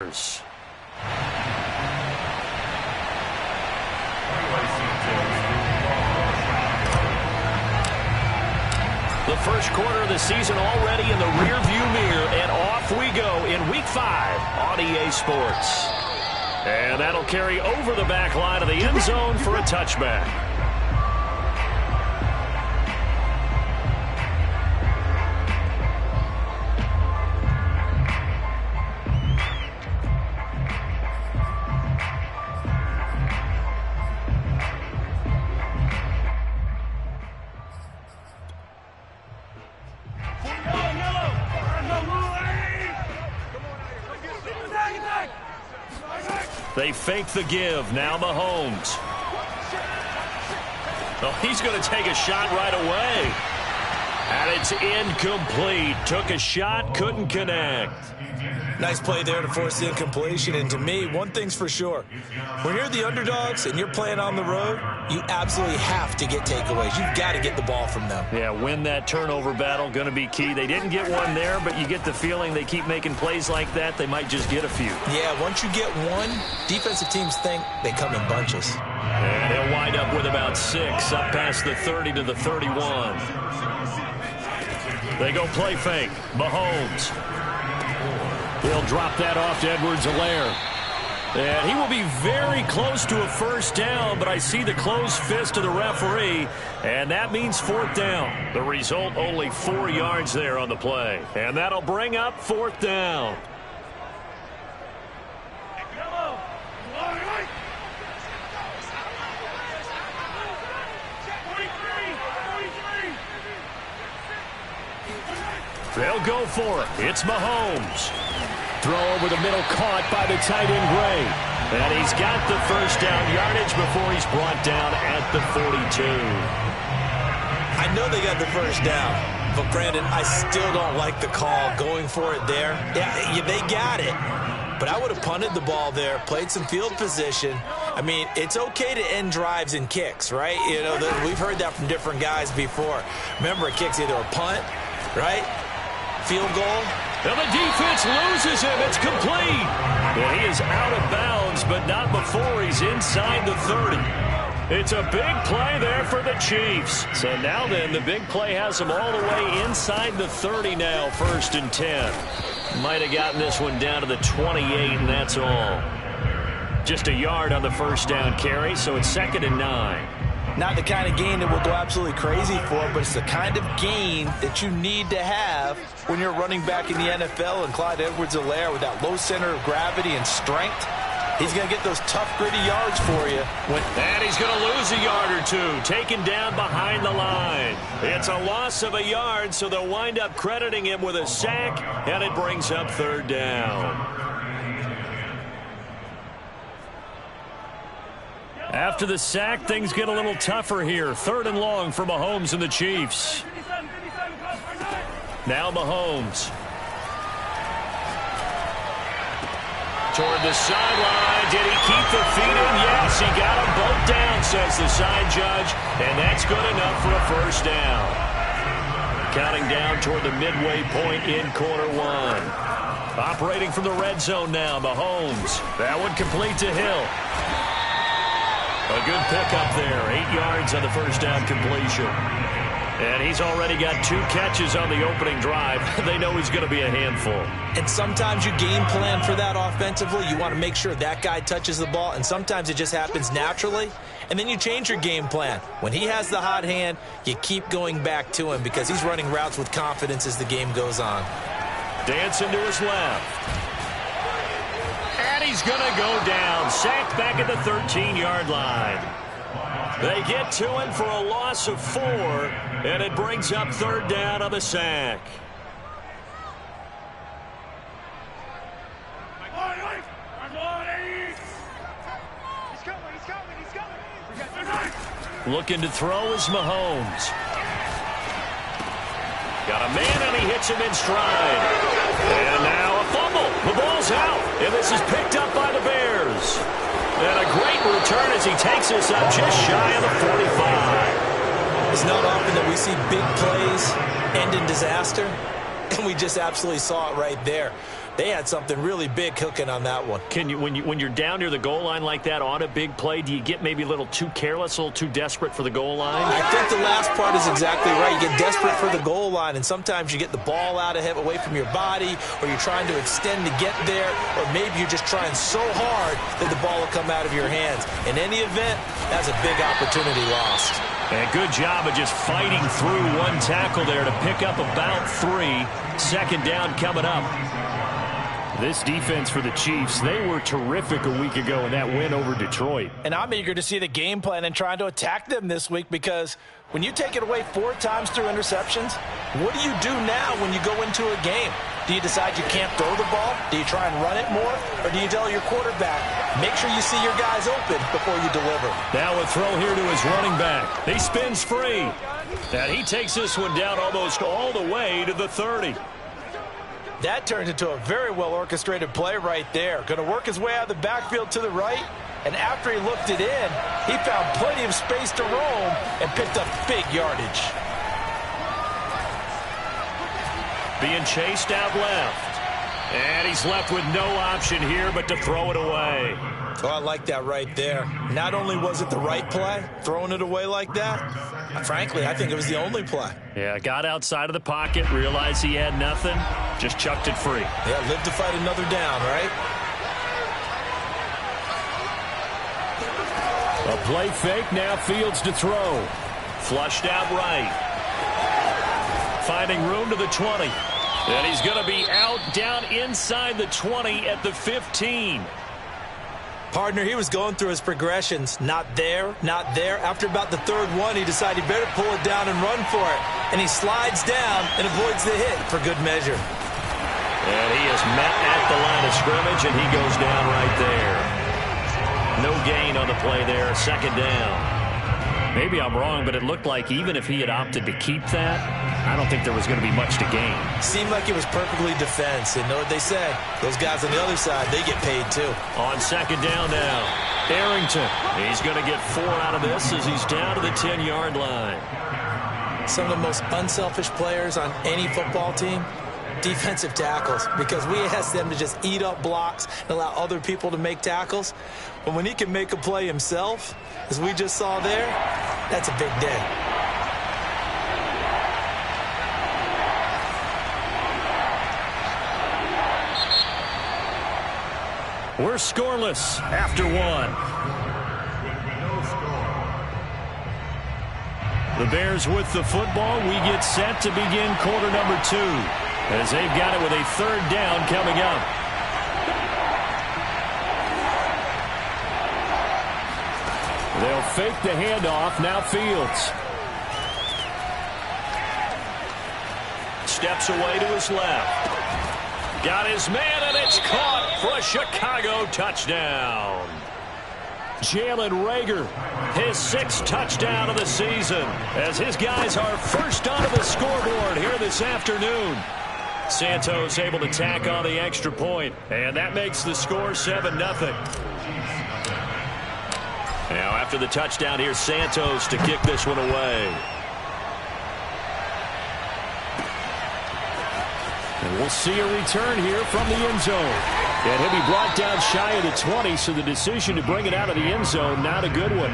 The first quarter of the season already in the rearview mirror, and off we go in Week 5 on EA Sports. And that'll carry over the back line of the end zone for a touchback. They fake the give. Now Mahomes. Oh, he's going to take a shot right away. And it's incomplete. Took a shot, couldn't connect. Nice play there to force the incompletion. And to me, one thing's for sure. When you're the underdogs and you're playing on the road, you absolutely have to get takeaways. You've got to get the ball from them. Yeah, win that turnover battle, going to be key. They didn't get one there, but you get the feeling they keep making plays like that, they might just get a few. Yeah, once you get one, defensive teams think they come in bunches. And he'll wind up with about 6, up past the 30 to the 31. They go play fake. Mahomes. He'll drop that off to Edwards-Helaire. And he will be very close to a first down, but I see the closed fist of the referee, and that means 4th down. The result, only 4 yards there on the play. And that'll bring up 4th down. They'll go for it. It's Mahomes. Throw over the middle, caught by the tight end, Gray. And he's got the first down yardage before he's brought down at the 42. I know they got the first down, but Brandon, I still don't like the call going for it there. Yeah, they got it. But I would have punted the ball there, played some field position. I mean, it's okay to end drives and kicks, right? You know, we've heard that from different guys before. Remember, a kick's either a punt, right? Field goal. And the defense loses him. It's complete. Well, he is out of bounds, but not before he's inside the 30. It's a big play there for the Chiefs. So now then, the big play has them all the way inside the 30 now, 1st and 10. Might have gotten this one down to the 28, and that's all. Just a yard on the first down carry, so it's 2nd and 9. Not the kind of gain that we'll go absolutely crazy for, but it's the kind of gain that you need to have when you're running back in the NFL. And Clyde Edwards-Helaire, with that low center of gravity and strength, he's going to get those tough, gritty yards for you. And he's going to lose a yard or two, taken down behind the line. It's a loss of a yard, so they'll wind up crediting him with a sack, and it brings up 3rd down. After the sack, things get a little tougher here. 3rd and long for Mahomes and the Chiefs. Now Mahomes. Toward the sideline. Did he keep the feet in? Yes, he got them both down, says the side judge. And that's good enough for a first down. Counting down toward the midway point in quarter 1. Operating from the red zone now, Mahomes. That one complete to Hill. A good pickup there. 8 yards on the first down completion. And he's already got 2 catches on the opening drive. They know he's going to be a handful. And sometimes you game plan for that offensively. You want to make sure that guy touches the ball. And sometimes it just happens naturally. And then you change your game plan. When he has the hot hand, you keep going back to him because he's running routes with confidence as the game goes on. Dancing to his left. And he's going to go down. Sacked back at the 13-yard line. They get to him for a loss of 4, and it brings up 3rd down on the sack. Looking to throw is Mahomes. Got a man, and he hits him in stride. And now a fumble. The ball's out, and this is picked up by the Bears. And a great return as he takes us up just shy of the 45. It's not often that we see big plays end in disaster, and we just absolutely saw it right there. They had something really big cooking on that one. Can you, when you're down near the goal line like that on a big play, do you get maybe a little too careless, a little too desperate for the goal line? I think the last part is exactly right. You get desperate for the goal line, and sometimes you get the ball out ahead, away from your body, or you're trying to extend to get there, or maybe you're just trying so hard that the ball will come out of your hands. In any event, that's a big opportunity lost. And good job of just fighting through one tackle there to pick up about 3. Second down coming up. This defense for the Chiefs, they were terrific a week ago in that win over Detroit. And I'm eager to see the game plan and trying to attack them this week, because when you take it away 4 times through interceptions, what do you do now when you go into a game? Do you decide you can't throw the ball? Do you try and run it more? Or do you tell your quarterback, make sure you see your guys open before you deliver? Now a throw here to his running back. He spins free. And he takes this one down almost all the way to the 30. That turned into a very well-orchestrated play right there. Going to work his way out of the backfield to the right, and after he looked it in, he found plenty of space to roam and picked up big yardage. Being chased out left. And he's left with no option here but to throw it away. Oh, I like that right there. Not only was it the right play, throwing it away like that, frankly, I think it was the only play. Yeah, got outside of the pocket, realized he had nothing, just chucked it free. Yeah, live to fight another down, right? A play fake, now Fields to throw. Flushed out right. Finding room to the 20. And he's going to be out down inside the 20 at the 15. Partner, he was going through his progressions. Not there, not there. After about the 3rd one, he decided he better pull it down and run for it. And he slides down and avoids the hit for good measure. And he is met at the line of scrimmage, and he goes down right there. No gain on the play there, second down. Maybe I'm wrong, but it looked like even if he had opted to keep that, I don't think there was going to be much to gain. Seemed like it was perfectly defense. And know what they say? Those guys on the other side, they get paid too. On second down now, Arrington. He's going to get 4 out of this as he's down to the 10-yard line. Some of the most unselfish players on any football team, defensive tackles, because we ask them to just eat up blocks and allow other people to make tackles. But when he can make a play himself, as we just saw there, that's a big day. We're scoreless after 1. The Bears with the football. We get set to begin quarter number 2 as they've got it with a 3rd down coming up. They'll fake the handoff. Now Fields. Steps away to his left. Got his man, and it's caught for a Chicago touchdown. Jalen Reagor, his 6th touchdown of the season, as his guys are first onto the scoreboard here this afternoon. Santos able to tack on the extra point, and that makes the score 7-0. Now after the touchdown, here's Santos to kick this one away. And we'll see a return here from the end zone. And he'll be brought down shy of the 20, so the decision to bring it out of the end zone, not a good one.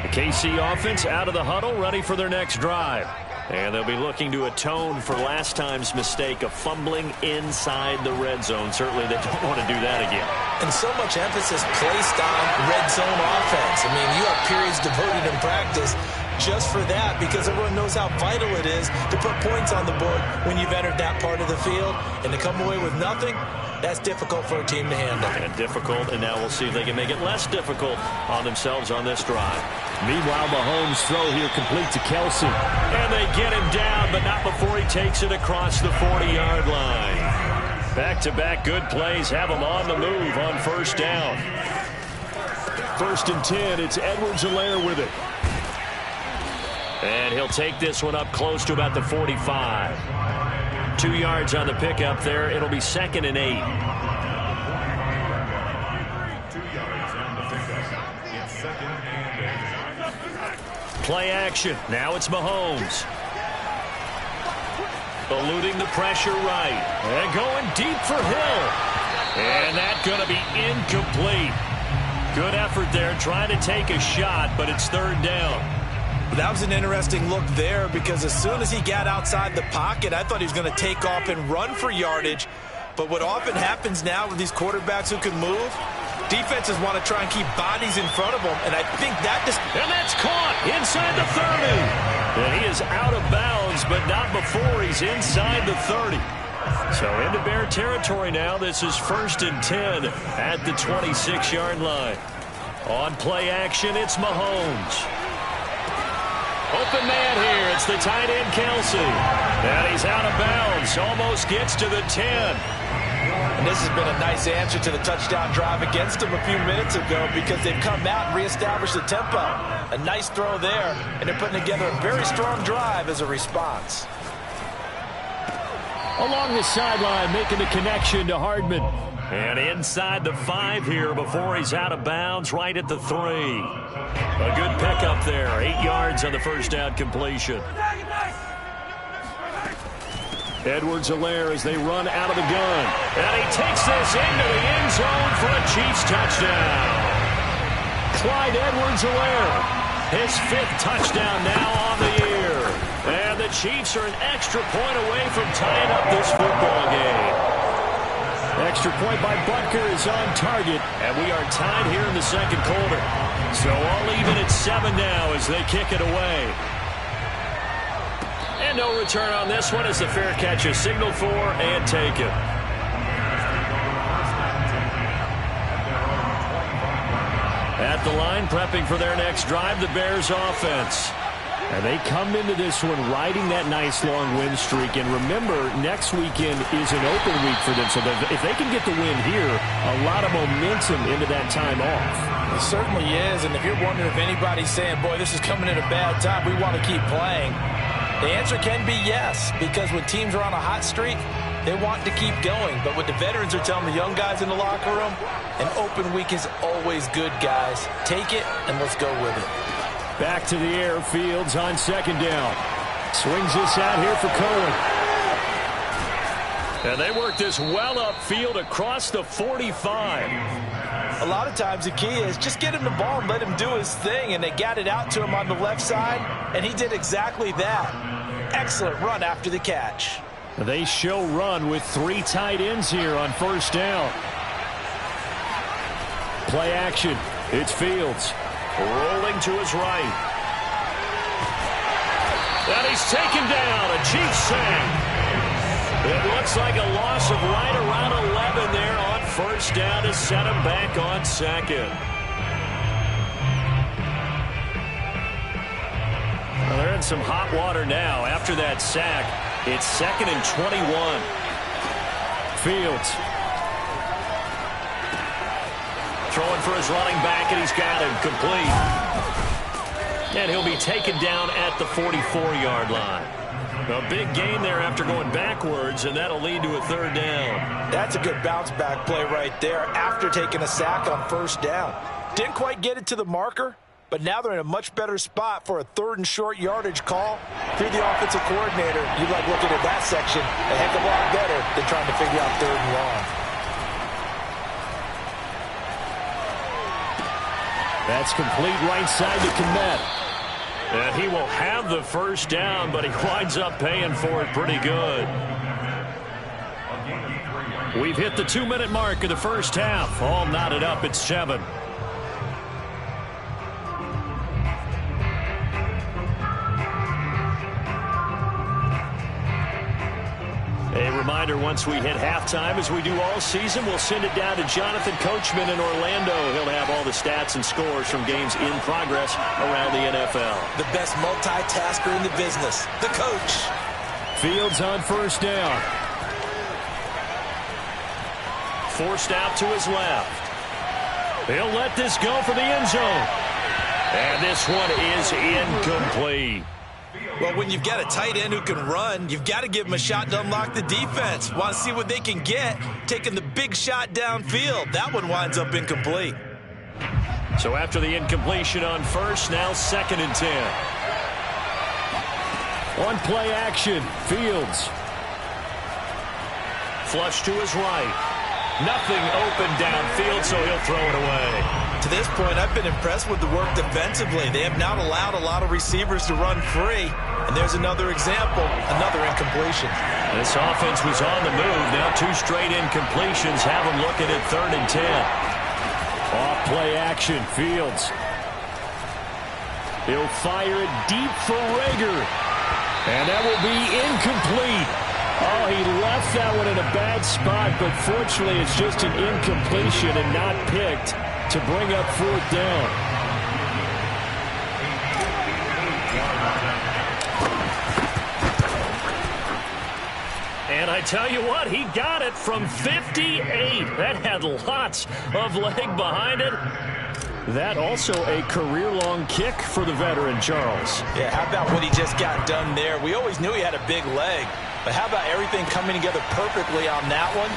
The KC offense out of the huddle, ready for their next drive. And they'll be looking to atone for last time's mistake of fumbling inside the red zone. Certainly they don't want to do that again. And so much emphasis placed on red zone offense. I mean, you have periods devoted in practice just for that, because everyone knows how vital it is to put points on the board when you've entered that part of the field. And to come away with nothing, that's difficult for a team to handle. And difficult, and now we'll see if they can make it less difficult on themselves on this drive. Meanwhile, Mahomes' throw here complete to Kelsey. And they get him down, but not before he takes it across the 40-yard line. Back-to-back good plays have him on the move on first down. 1st and 10, it's Edwards-Helaire with it. And he'll take this one up close to about the 45. 2 yards on the pickup there. It'll be 2nd and 8. Play action. Now it's Mahomes. Eluding the pressure right. And going deep for Hill. And that's going to be incomplete. Good effort there trying to take a shot, but it's third down. That was an interesting look there because as soon as he got outside the pocket, I thought he was going to take off and run for yardage. But what often happens now with these quarterbacks who can move, defenses want to try and keep bodies in front of them, and I think that just... And that's caught inside the 30. And he is out of bounds, but not before he's inside the 30. So into Bear territory now. This is 1st and 10 at the 26-yard line. On play action, it's Mahomes. Open man here. It's the tight end, Kelsey. And he's out of bounds. Almost gets to the 10. And this has been a nice answer to the touchdown drive against them a few minutes ago because they've come out and reestablished the tempo. A nice throw there, and they're putting together a very strong drive as a response. Along the sideline, making the connection to Hardman. And inside the 5 here before he's out of bounds, right at the 3. A good pickup there. 8 yards on the first down completion. Edwards-Helaire as they run out of the gun. And he takes this into the end zone for a Chiefs touchdown. Clyde Edwards-Helaire, his 5th touchdown now on the year. And the Chiefs are an extra point away from tying up this football game. Extra point by Butker is on target, and we are tied here in the second quarter. So all even at 7 now as they kick it away. And no return on this one as the fair catch is signaled for and taken. At the line, prepping for their next drive, the Bears offense. And they come into this one riding that nice long win streak. And remember, next weekend is an open week for them. So if they can get the win here, a lot of momentum into that time off. It certainly is. And if you're wondering if anybody's saying, boy, this is coming at a bad time, we want to keep playing, the answer can be yes. Because when teams are on a hot streak, they want to keep going. But what the veterans are telling the young guys in the locker room, an open week is always good, guys. Take it and let's go with it. Back to the air, Fields on second down. Swings this out here for Cohen. And they work this well upfield across the 45. A lot of times the key is just get him the ball and let him do his thing, and they got it out to him on the left side, and he did exactly that. Excellent run after the catch. They show run with 3 tight ends here on first down. Play action. It's Fields. Rolling to his right. And he's taken down. A Chiefs sack. It looks like a loss of right around 11 there on first down to set him back on second. Well, they're in some hot water now after that sack. It's 2nd and 21. Fields. Throwing for his running back, and he's got him complete. And he'll be taken down at the 44-yard line. A big gain there after going backwards, and that'll lead to a third down. That's a good bounce-back play right there after taking a sack on first down. Didn't quite get it to the marker, but now they're in a much better spot for a 3rd and short yardage call through the offensive coordinator. You like looking at that section a heck of a lot better than trying to figure out 3rd and long. That's complete right side to Kmet. And he will have the first down, but he winds up paying for it pretty good. We've hit the 2-minute mark of the first half. All knotted up at 7. A reminder, once we hit halftime, as we do all season, we'll send it down to Jonathan Coachman in Orlando. He'll have all the stats and scores from games in progress around the NFL. The best multitasker in the business, the coach. Fields on first down. Forced out to his left. He'll let this go for the end zone. And this one is incomplete. Well, when you've got a tight end who can run, you've got to give him a shot to unlock the defense. Want to see what they can get, taking the big shot downfield. That one winds up incomplete. So after the incompletion on first, now 2nd and 10. On play action, Fields. Flush to his right. Nothing open downfield, so he'll throw it away. To this point, I've been impressed with the work defensively. They have not allowed a lot of receivers to run free. And there's another example, another incompletion. This offense was on the move. Now 2 straight incompletions have them looking at 3rd and 10. Off play action, Fields. He'll fire it deep for Rager. And that will be incomplete. Oh, he left that one in a bad spot, but fortunately it's just an incompletion and not picked to bring up 4th down. And I tell you what, he got it from 58. That had lots of leg behind it. That also a career-long kick for the veteran, Charles. Yeah, how about what he just got done there? We always knew he had a big leg, but how about everything coming together perfectly on that one?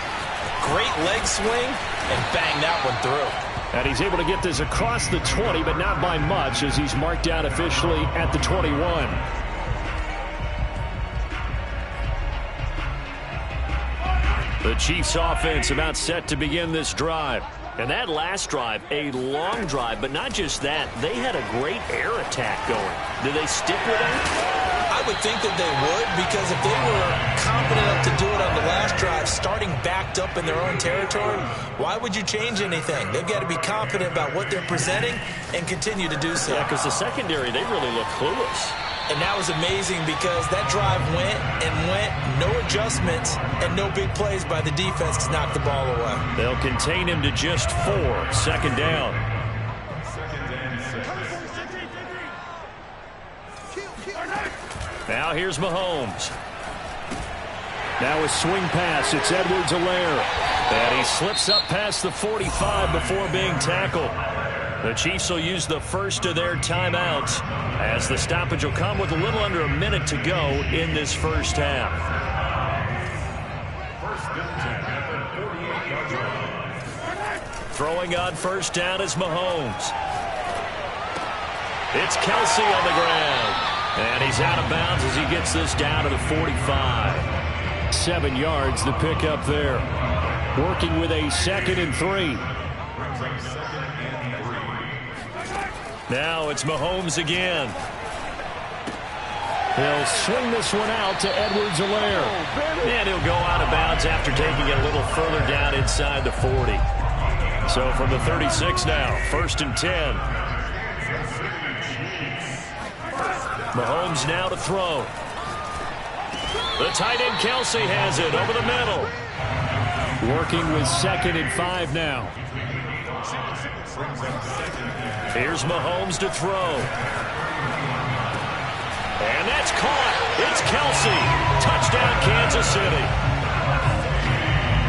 Great leg swing, and bang that one through. And he's able to get this across the 20, but not by much, as he's marked down officially at the 21. The Chiefs offense about set to begin this drive. And that last drive, a long drive, but not just that. They had a great air attack going. Do they stick with that? I would think that they would, because if they were confident enough to do it on the last drive, starting backed up in their own territory, why would you change anything? They've got to be confident about what they're presenting and continue to do so. Yeah, because the secondary, they really look clueless. And that was amazing because that drive went and went, no adjustments, and no big plays by the defense to knock the ball away. They'll contain him to just 4. 2nd down. Now here's Mahomes. Now a swing pass. It's Edwards-Helaire. And he slips up past the 45 before being tackled. The Chiefs will use the first of their timeouts, as the stoppage will come with a little under a minute to go in this first half. Throwing on 1st down is Mahomes. It's Kelce on the ground. And he's out of bounds as he gets this down to the 45. 7 yards the pickup there. Working with a 2nd and 3. Now it's Mahomes again. He'll swing this one out to Edwards-Helaire. And he'll go out of bounds after taking it a little further down inside the 40. So from the 36 now, 1st and 10. Mahomes now to throw. The tight end Kelce has it over the middle. Working with 2nd and 5 now. Here's Mahomes to throw. And that's caught. It's Kelce. Touchdown, Kansas City.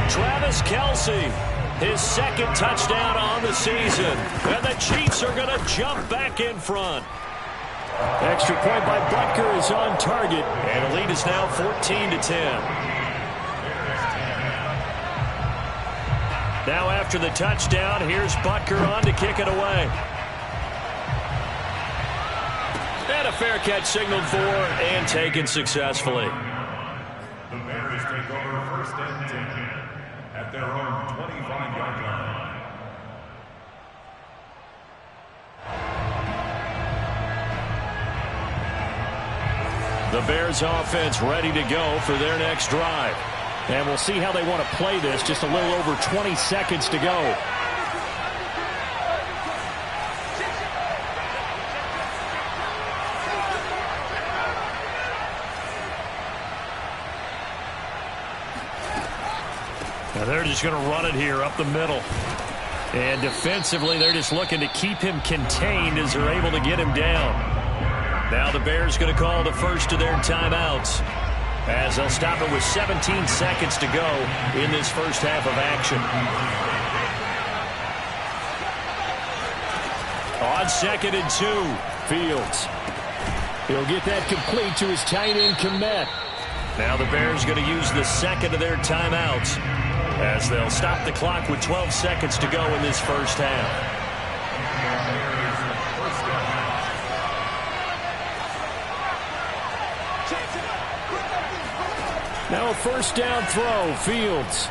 Travis Kelce, his 2nd touchdown on the season. And the Chiefs are going to jump back in front. Extra point by Butker is on target. And the lead is now 14-10. Now after the touchdown, here's Butker on to kick it away. And a fair catch signaled for and taken successfully. The Bears take over 1st and 10 at their own 25-yard line. The Bears offense ready to go for their next drive. And we'll see how they want to play this. Just a little over 20 seconds to go. Now they're just going to run it here up the middle. And defensively, they're just looking to keep him contained as they're able to get him down. Now the Bears going to call the first of their timeouts, as they'll stop it with 17 seconds to go in this first half of action. On 2nd and 2, Fields. He'll get that complete to his tight end, Kmet. Now the Bears going to use the 2nd of their timeouts, as they'll stop the clock with 12 seconds to go in this first half. Now a first down throw, Fields.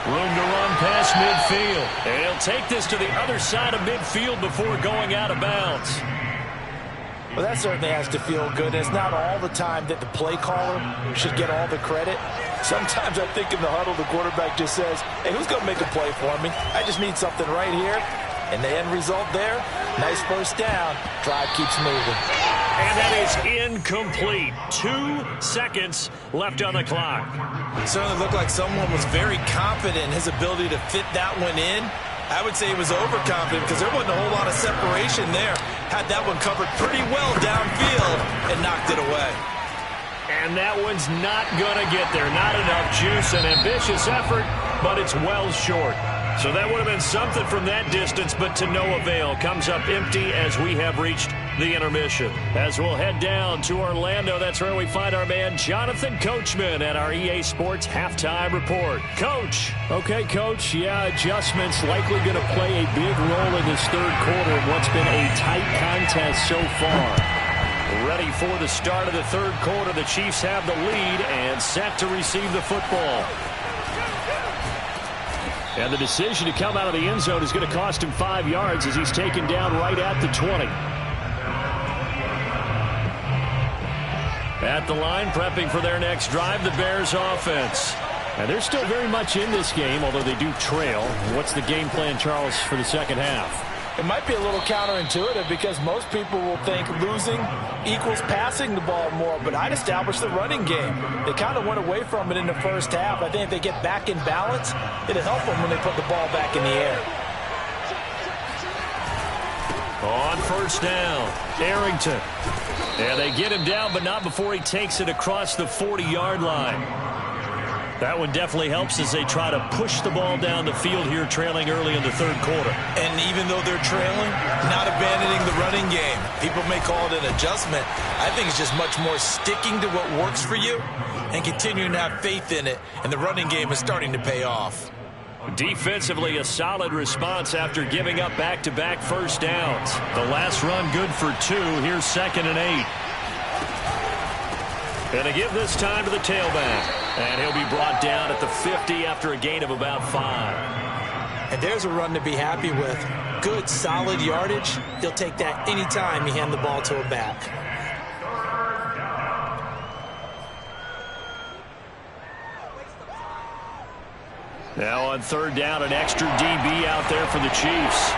Room to run past midfield. And he'll take this to the other side of midfield before going out of bounds. Well, that certainly has to feel good. It's not all the time that the play caller should get all the credit. Sometimes I think in the huddle, the quarterback just says, hey, who's going to make a play for me? I just need something right here. And the end result there, nice first down. Drive keeps moving. And that is incomplete. 2 seconds left on the clock. It certainly looked like someone was very confident in his ability to fit that one in. I would say he was overconfident because there wasn't a whole lot of separation there. Had that one covered pretty well downfield and knocked it away. And that one's not going to get there. Not enough juice. An ambitious effort, but it's well short. So that would have been something from that distance, but to no avail. Comes up empty as we have reached the intermission. As we'll head down to Orlando, that's where we find our man Jonathan Coachman at our EA Sports Halftime Report. Coach. Okay, Coach. Yeah, adjustments likely going to play a big role in this third quarter in what's been a tight contest so far. Ready for the start of the third quarter. The Chiefs have the lead and set to receive the football. And the decision to come out of the end zone is going to cost him 5 yards as he's taken down right at the 20. At the line, prepping for their next drive, the Bears offense. And they're still very much in this game, although they do trail. What's the game plan, Charles, for the second half? It might be a little counterintuitive because most people will think losing equals passing the ball more, but I'd establish the running game. They kind of went away from it in the first half. I think if they get back in balance, it'll help them when they put the ball back in the air. On first down, Arrington. And they get him down, but not before he takes it across the 40-yard line. That one definitely helps as they try to push the ball down the field here, trailing early in the third quarter. And even though they're trailing, not abandoning the running game. People may call it an adjustment. I think it's just much more sticking to what works for you and continuing to have faith in it. And the running game is starting to pay off. Defensively, a solid response after giving up back-to-back first downs. The last run good for 2. Here's 2nd and 8. And to give this time to the tailback. And he'll be brought down at the 50 after a gain of about 5. And there's a run to be happy with. Good, solid yardage. He'll take that anytime you hand the ball to a back. Now on third down, an extra DB out there for the Chiefs.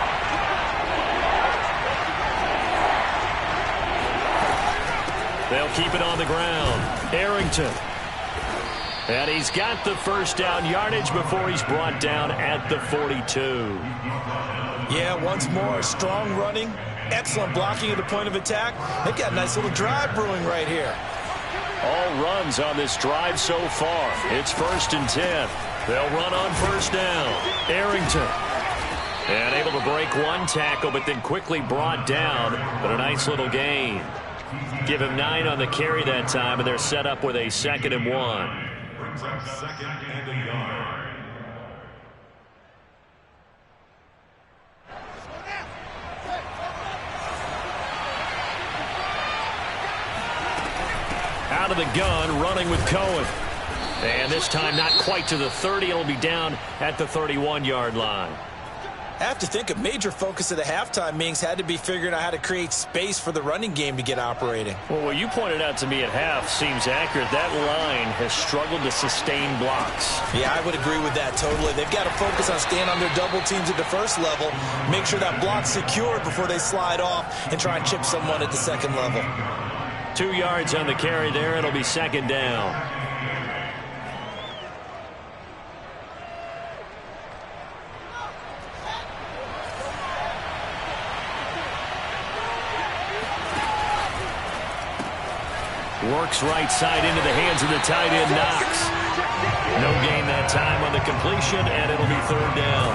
They'll keep it on the ground. Arrington. And he's got the first down yardage before he's brought down at the 42. Yeah, once more, strong running, excellent blocking at the point of attack. They've got a nice little drive brewing right here. All runs on this drive so far. It's 1st and 10. They'll run on first down. Arrington. And able to break one tackle, but then quickly brought down. But a nice little gain. Give him 9 on the carry that time, and they're set up with a 2nd and 1. Brings up 2nd and a yard. Out of the gun, running with Cohen. And this time not quite to the 30. It'll be down at the 31-yard line. I have to think a major focus of the halftime meetings had to be figuring out how to create space for the running game to get operating. Well, what you pointed out to me at half seems accurate. That line has struggled to sustain blocks. Yeah, I would agree with that totally. They've got to focus on staying on their double teams at the first level, make sure that block's secured before they slide off and try and chip someone at the second level. 2 yards on the carry there. It'll be 2nd down. Works right side into the hands of the tight end, Knox. No gain that time on the completion, and it'll be 3rd down.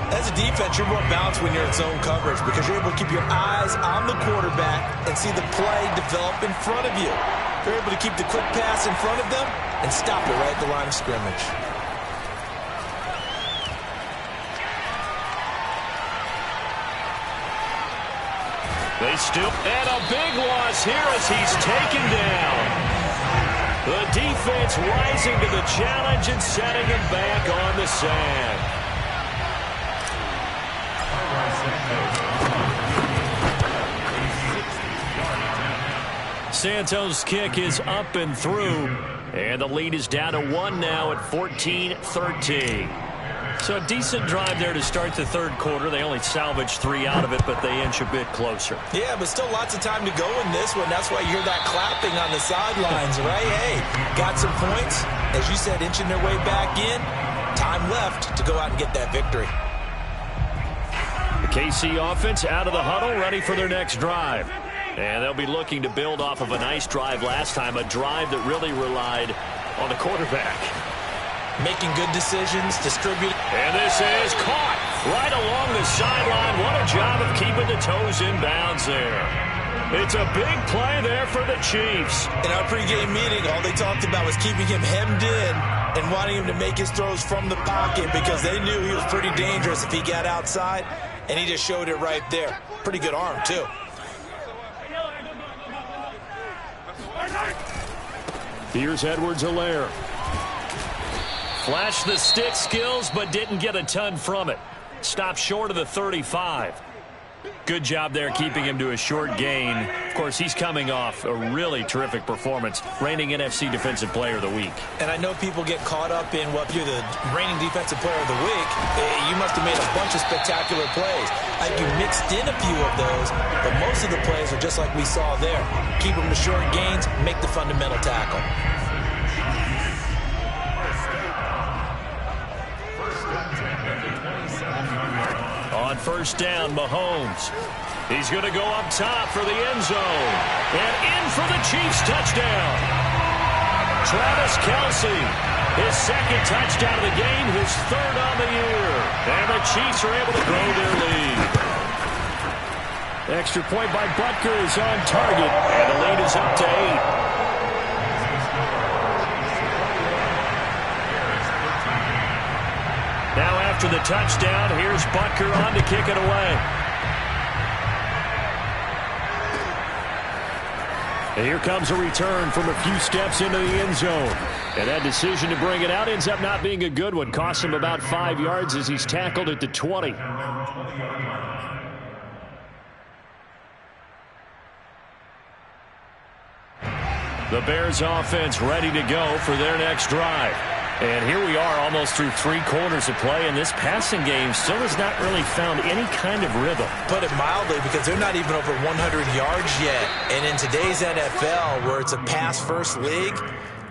As a defense, you're more balanced when you're in zone coverage because you're able to keep your eyes on the quarterback and see the play develop in front of you. You're able to keep the quick pass in front of them and stop it right at the line of scrimmage. They still, and a big loss here as he's taken down. The defense rising to the challenge and setting him back on the sand. Santos' kick is up and through, and the lead is down to 1 now at 14-13. So a decent drive there to start the third quarter. They only salvaged 3 out of it, but they inch a bit closer. Yeah, but still lots of time to go in this one. That's why you hear that clapping on the sidelines, right? Hey, got some points. As you said, inching their way back in. Time left to go out and get that victory. The KC offense out of the huddle, ready for their next drive. And they'll be looking to build off of a nice drive last time, a drive that really relied on the quarterback. Making good decisions, distributing. And this is caught right along the sideline. What a job of keeping the toes in bounds there. It's a big play there for the Chiefs. In our pregame meeting, all they talked about was keeping him hemmed in and wanting him to make his throws from the pocket because they knew he was pretty dangerous if he got outside, and he just showed it right there. Pretty good arm, too. Here's Edwards-Helaire. Flashed the stick skills, but didn't get a ton from it. Stopped short of the 35. Good job there keeping him to a short gain. Of course, he's coming off a really terrific performance, reigning NFC Defensive Player of the Week. And I know people get caught up in, well, if you're the reigning Defensive Player of the Week, you must have made a bunch of spectacular plays. I think you mixed in a few of those, but most of the plays are just like we saw there. Keep them to short gains, make the fundamental tackle. On first down, Mahomes. He's going to go up top for the end zone. And in for the Chiefs touchdown. Travis Kelce, his second touchdown of the game, his third on the year. And the Chiefs are able to grow their lead. Extra point by Butker is on target. And the lead is up to 8. Now after the touchdown, here's Butker on to kick it away. And here comes a return from a few steps into the end zone. And that decision to bring it out ends up not being a good one. Costs him about 5 yards as he's tackled at the 20. The Bears offense ready to go for their next drive. And here we are almost through 3 quarters of play, and this passing game still has not really found any kind of rhythm. Put it mildly, because they're not even over 100 yards yet. And in today's NFL, where it's a pass-first league,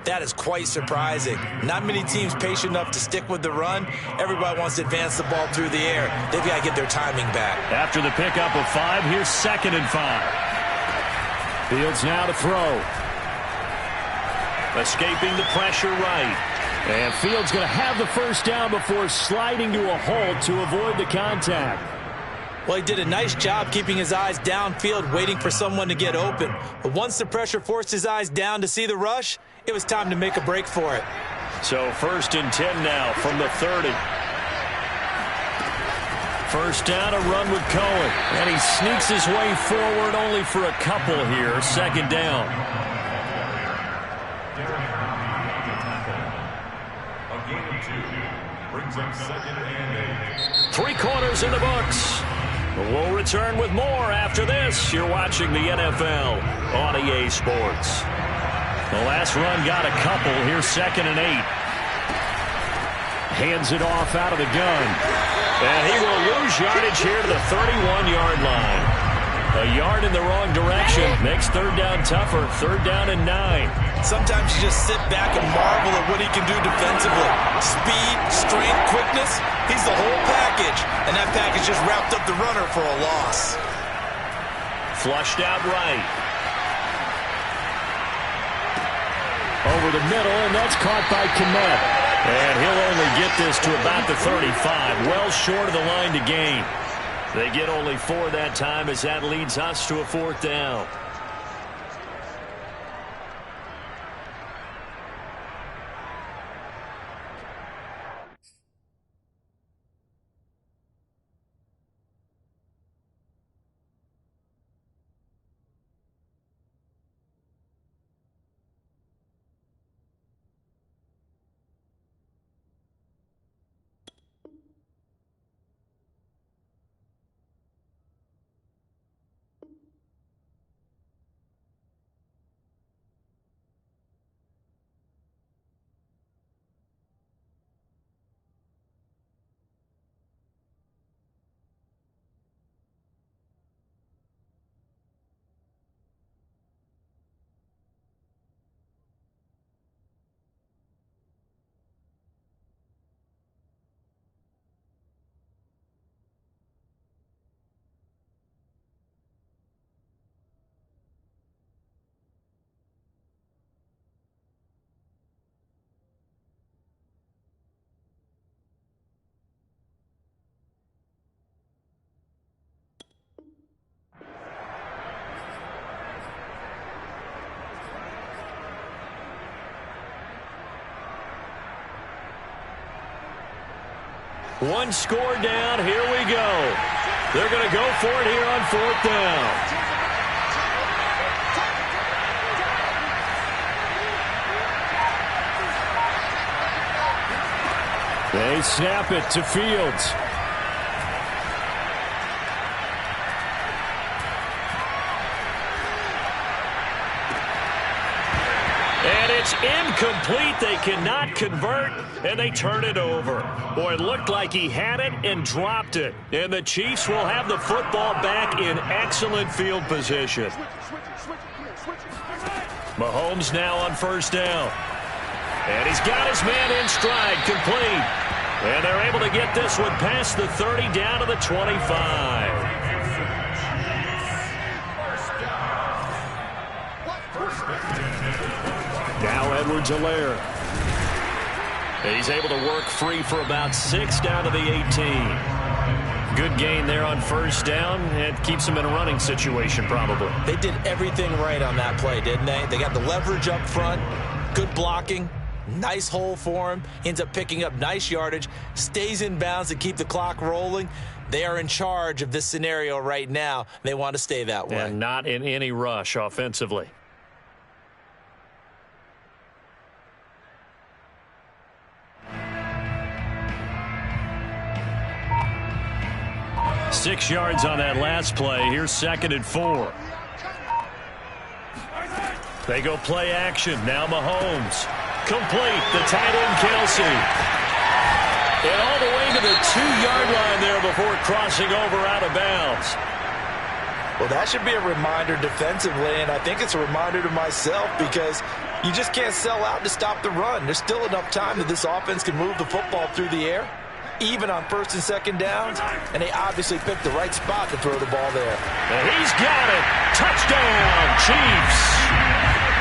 that is quite surprising. Not many teams patient enough to stick with the run. Everybody wants to advance the ball through the air. They've got to get their timing back. After the pickup of 5, here's 2nd and 5. Fields now to throw. Escaping the pressure right. And Fields going to have the first down before sliding to a hold to avoid the contact. Well, he did a nice job keeping his eyes downfield, waiting for someone to get open. But once the pressure forced his eyes down to see the rush, it was time to make a break for it. So 1st and 10 now from the 30. First down, a run with Cohen. And he sneaks his way forward only for a couple here. 2nd down. Brings up 2nd and 8. 3 quarters in the books. We'll return with more after this. You're watching the NFL on EA Sports. The last run got a couple. Here's 2nd and 8. Hands it off out of the gun. And he will lose yardage here to the 31-yard line. A yard in the wrong direction makes 3rd down tougher. 3rd down and 9. Sometimes you just sit back and marvel at what he can do defensively. Speed, strength, quickness, he's the whole package. And that package just wrapped up the runner for a loss. Flushed out right. Over the middle, and that's caught by Kmet. And he'll only get this to about the 35, well short of the line to gain. They get only 4 that time as that leads us to a 4th down. One score down. Here we go. They're going to go for it here on 4th down. They snap it to Fields. And it's incomplete. They cannot convert, and they turn it over. Boy, it looked like he had it and dropped it. And the Chiefs will have the football back in excellent field position. Mahomes now on 1st down. And he's got his man in stride, complete. And they're able to get this one past the 30 down to the 25. Now Edwards-Helaire. He's able to work free for about 6 down to the 18. Good gain there on 1st down. It keeps him in a running situation probably. They did everything right on that play, didn't they? They got the leverage up front, good blocking. Nice hole for him. Ends up picking up nice yardage. Stays in bounds to keep the clock rolling. They are in charge of this scenario right now. They want to stay that way. And not in any rush offensively. Six yards on that last play. Here's 2nd and 4. They go play action. Now Mahomes. Complete. The tight end, Kelsey. And all the way to the 2-yard line there before crossing over out of bounds. Well, that should be a reminder defensively, and I think it's a reminder to myself because you just can't sell out to stop the run. There's still enough time that this offense can move the football through the air, even on 1st and 2nd downs, and they obviously picked the right spot to throw the ball there. And he's got it. Touchdown, Chiefs.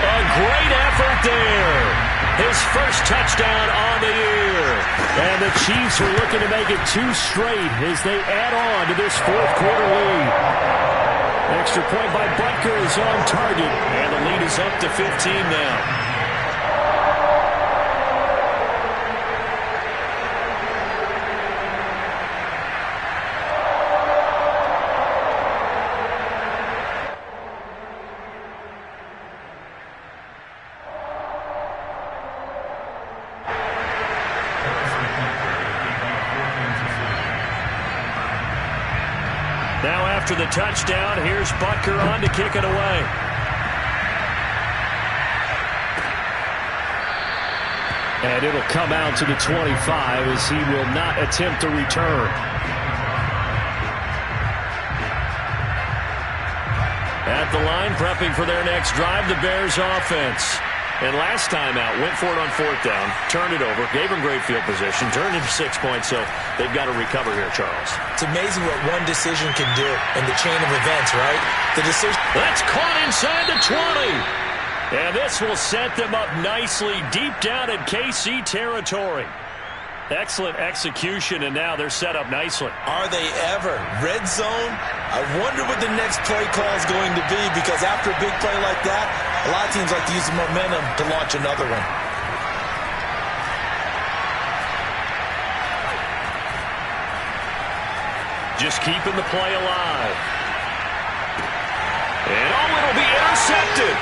A great effort there. His first touchdown on the year. And the Chiefs are looking to make it 2 straight as they add on to this 4th quarter lead. Extra point by Butker is on target. And the lead is up to 15 now. Now after the touchdown, here's Butker on to kick it away. And it'll come out to the 25 as he will not attempt to return. At the line, prepping for their next drive, the Bears offense. And last time out, went for it on 4th down, turned it over, gave him great field position, turned it 6 points, so they've got to recover here, Charles. It's amazing what one decision can do in the chain of events, right? The decision. That's caught inside the 20. And this will set them up nicely deep down in KC territory. Excellent execution, and now they're set up nicely. Are they ever? Red zone? I wonder what the next play call is going to be, because after a big play like that, a lot of teams like to use the momentum to launch another one. Just keeping the play alive. And it'll be intercepted.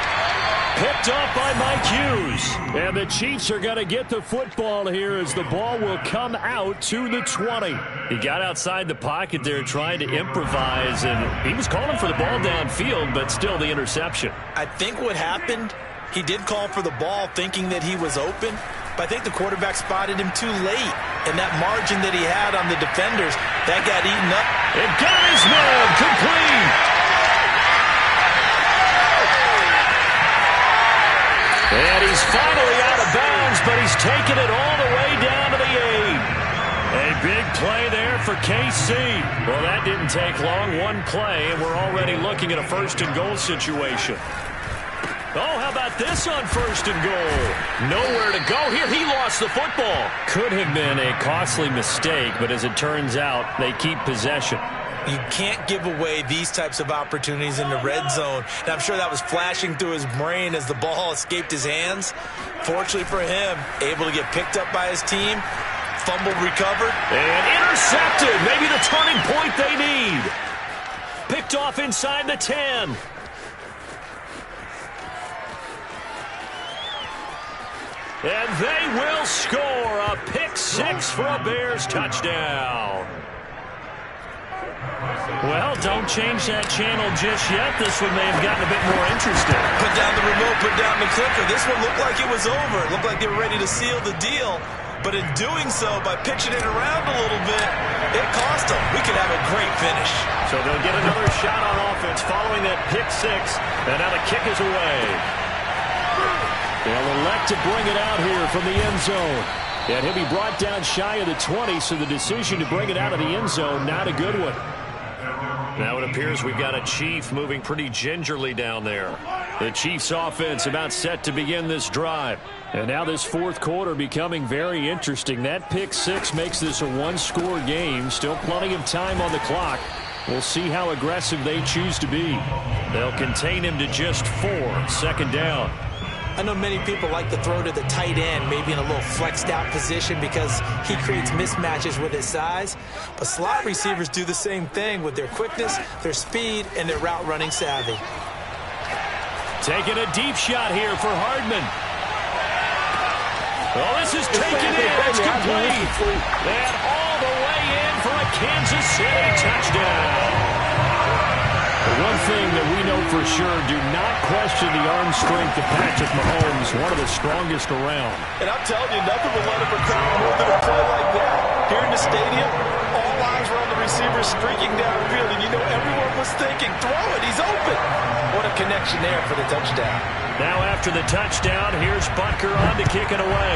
Picked off by Mike Hughes. And the Chiefs are going to get the football here as the ball will come out to the 20. He got outside the pocket there trying to improvise, and he was calling for the ball downfield, but still the interception. I think what happened, he did call for the ball thinking that he was open, but I think the quarterback spotted him too late. And that margin that he had on the defenders, that got eaten up. It got his man complete. And he's finally out of bounds, but he's taken it all the way down to the 8. A big play there for KC. Well, that didn't take long. One play, and we're already looking at a 1st and goal situation. Oh, how about this on 1st and goal? Nowhere to go here. He lost the football. Could have been a costly mistake, but as it turns out, they keep possession. You can't give away these types of opportunities in the red zone. And I'm sure that was flashing through his brain as the ball escaped his hands. Fortunately for him, able to get picked up by his team. fumble recovered. And intercepted. Maybe the turning point they need. Picked off inside the 10. And they will score a pick six for a Bears touchdown. Well, don't change that channel just yet. This one may have gotten a bit more interesting. Put down the remote, put down the clicker. This one looked like it was over. It looked like they were ready to seal the deal. But in doing so, by pitching it around a little bit, it cost them. We could have a great finish. So they'll get another shot on offense following that pick six. And now the kick is away. They'll elect to bring it out here from the end zone. And he'll be brought down shy of the 20, so the decision to bring it out of the end zone, not a good one. Now it appears we've got a Chief moving pretty gingerly down there. The Chiefs offense about set to begin this drive. And now this fourth quarter becoming very interesting. That pick six makes this a one-score game. Still plenty of time on the clock. We'll see how aggressive they choose to be. They'll contain him to just 4. Second down. I know many people like to throw to the tight end, maybe in a little flexed out position because he creates mismatches with his size. But slot receivers do the same thing with their quickness, their speed, and their route running savvy. Taking a deep shot here for Hardman. Oh, this is taken in. It's complete. And all the way in for a Kansas City touchdown. The one thing that we know for sure, do not question the arm strength of Patrick Mahomes, one of the strongest around. And I'm telling you, nothing will let him recruit more than a play like that. Here in the stadium, all eyes were on the receiver streaking downfield, and you know everyone was thinking, throw it, he's open. What a connection there for the touchdown. Now after the touchdown, here's Butker on to kick it away.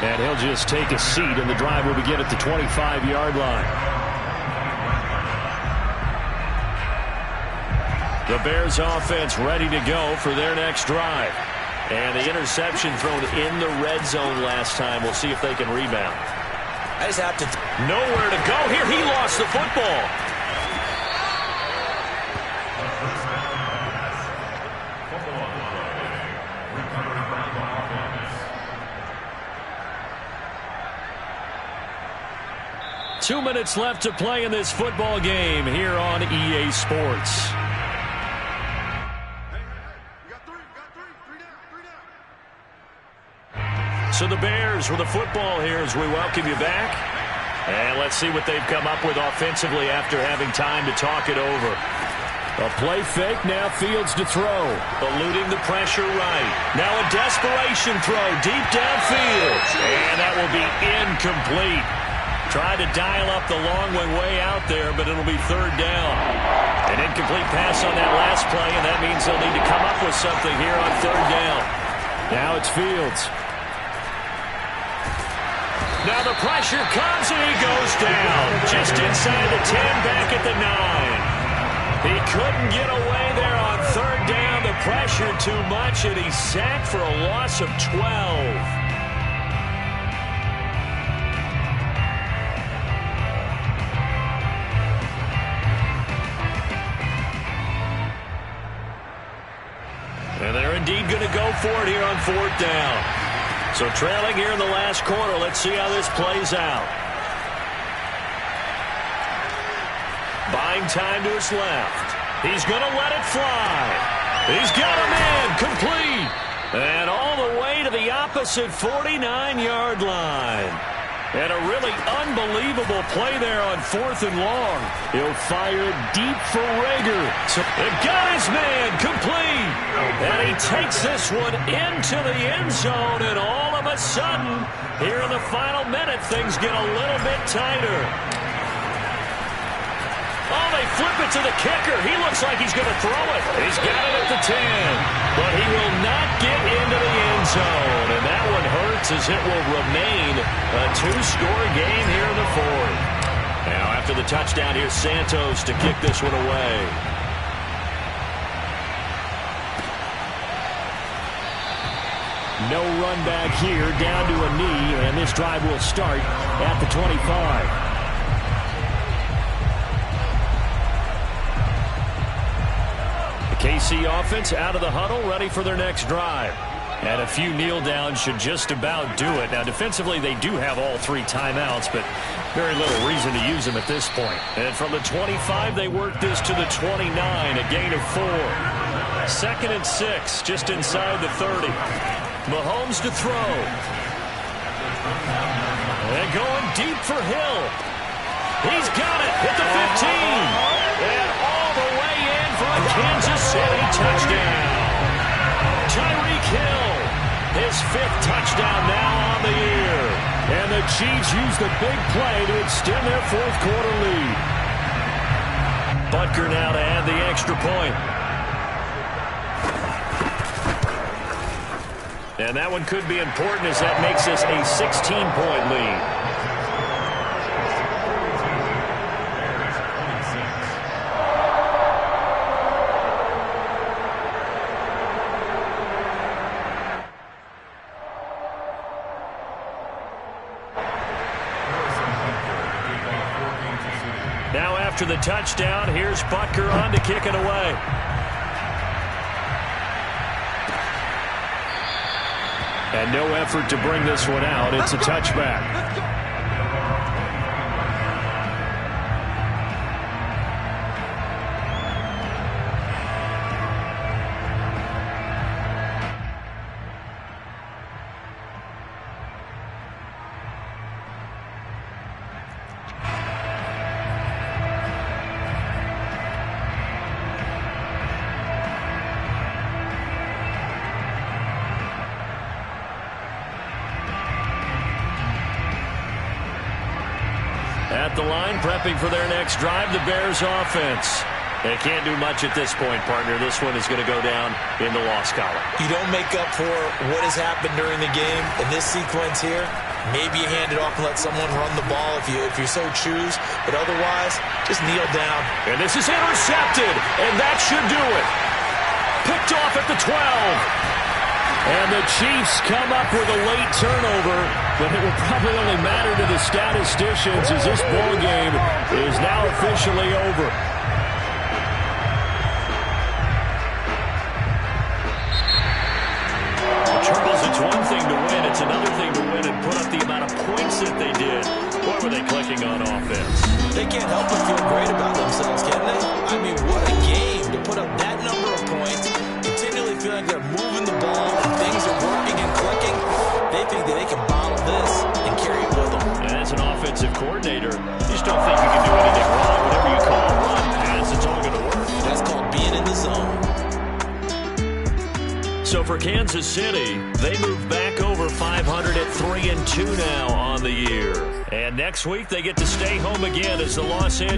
And he'll just take a seat, and the drive will begin at the 25-yard line. The Bears offense ready to go for their next drive. And the interception thrown in the red zone last time. We'll see if they can rebound. I just have to... Nowhere to go here. He lost the football. Two minutes left to play in this football game here on EA Sports. So the Bears with the football here as we welcome you back. And let's see what they've come up with offensively after having time to talk it over. A play fake, now Fields to throw. Eluding the pressure right. Now a desperation throw deep downfield. And that will be incomplete. Tried to dial up the long one way out there, but it'll be third down. An incomplete pass on that last play, and that means they'll need to come up with something here on third down. Now it's Fields. Now the pressure comes, and he goes down. Just inside the 10, back at the 9. He couldn't get away there on third down. The pressure too much, and he's sacked for a loss of 12. And they're indeed going to go for it here on fourth down. So trailing here in the last quarter. Let's see how this plays out. Buying time to his left. He's going to let it fly. He's got him in. Complete. And all the way to the opposite 49-yard line. And a really unbelievable play there on fourth and long. He'll fire it deep for Rager. So it got his man complete. And he takes this one into the end zone. And all of a sudden, here in the final minute, things get a little bit tighter. Oh, they flip it to the kicker. He looks like he's going to throw it. He's got it at the 10. But he will not get into the end zone. And that one hurts as it will remain a two-score game here in the fourth. Now after the touchdown, here's Santos to kick this one away. No run back here, down to a knee, and this drive will start at the 25. KC offense out of the huddle, ready for their next drive. And a few kneel downs should just about do it. Now, defensively, they do have all 3 timeouts, but very little reason to use them at this point. And from the 25, they work this to the 29, a gain of 4. 2nd and 6, just inside the 30. Mahomes to throw. And going deep for Hill. He's got it at the 15. And all the way in for a Kansas City touchdown. Tyreek Hill, his 5th touchdown now on the year. And the Chiefs use the big play to extend their 4th quarter lead. Butker now to add the extra point. And that one could be important as that makes us a 16-point lead. Now after the touchdown, here's Butker on to kick it away. And no effort to bring this one out. It's a touchback. At the line, prepping for their next drive, the Bears offense. They can't do much at this point, partner. This one is going to go down in the loss column. You don't make up for what has happened during the game in this sequence here. Maybe you hand it off and let someone run the ball if you so choose. But otherwise, just kneel down. And this is intercepted, and that should do it. Picked off at the 12. And the Chiefs come up with a late turnover, but it will probably only matter to the statisticians as this ball game is now officially over. Charles, it's one thing to win. It's another thing to win and put up the amount of points that they did. What were they clicking on offense? They can't help but feel great about themselves, can they? I mean, what a game to put up that number of points, continually feeling they're moving the ball, and things are working and clicking. They think that they can bottle this and carry it with them. And as an offensive coordinator, you just don't think you can do anything wrong. Whatever you call a run pass, it's all going to work. That's called being in the zone. So for Kansas City, they move back over 500 at 3-2 now on the year. And next week, they get to stay home again as the Los Angeles